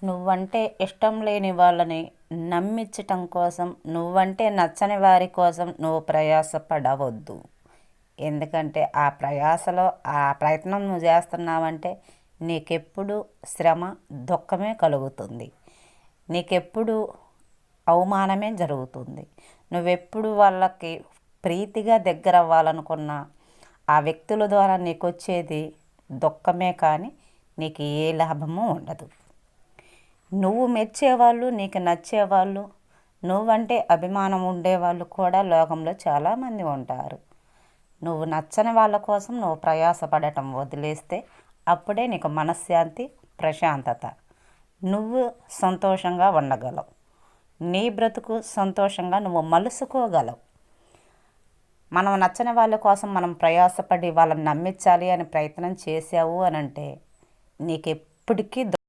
నువ్వంటే ఇష్టం లేని వాళ్ళని నమ్మించటం కోసం, నువ్వంటే నచ్చని వారి కోసం నువ్వు ప్రయాసపడవద్దు. ఎందుకంటే ఆ ప్రయత్నం నువ్వు చేస్తున్నావంటే నీకెప్పుడు శ్రమ, దుఃఖమే కలుగుతుంది. నీకెప్పుడు అవమానమే జరుగుతుంది. నువ్వెప్పుడు వాళ్ళకి ప్రీతిగా దగ్గర అవ్వాలనుకున్నా ఆ వ్యక్తుల ద్వారా నీకు వచ్చేది దుఃఖమే కానీ నీకు ఏ లాభము ఉండదు. నువ్వు మెచ్చేవాళ్ళు, నీకు నచ్చేవాళ్ళు, నువ్వంటే అభిమానం ఉండేవాళ్ళు కూడా లోకంలో చాలామంది ఉంటారు. నువ్వు నచ్చని వాళ్ళ కోసం నువ్వు ప్రయాసపడటం వదిలేస్తే అప్పుడే నీకు మనశ్శాంతి, ప్రశాంతత. నువ్వు సంతోషంగా ఉండగలవు. నీ బ్రతుకు సంతోషంగా నువ్వు మలుసుకోగలవు. మనం నచ్చని వాళ్ళ కోసం మనం ప్రయాసపడి వాళ్ళని నమ్మించాలి అని ప్రయత్నం చేసావు అని అంటే నీకు ఎప్పటికీ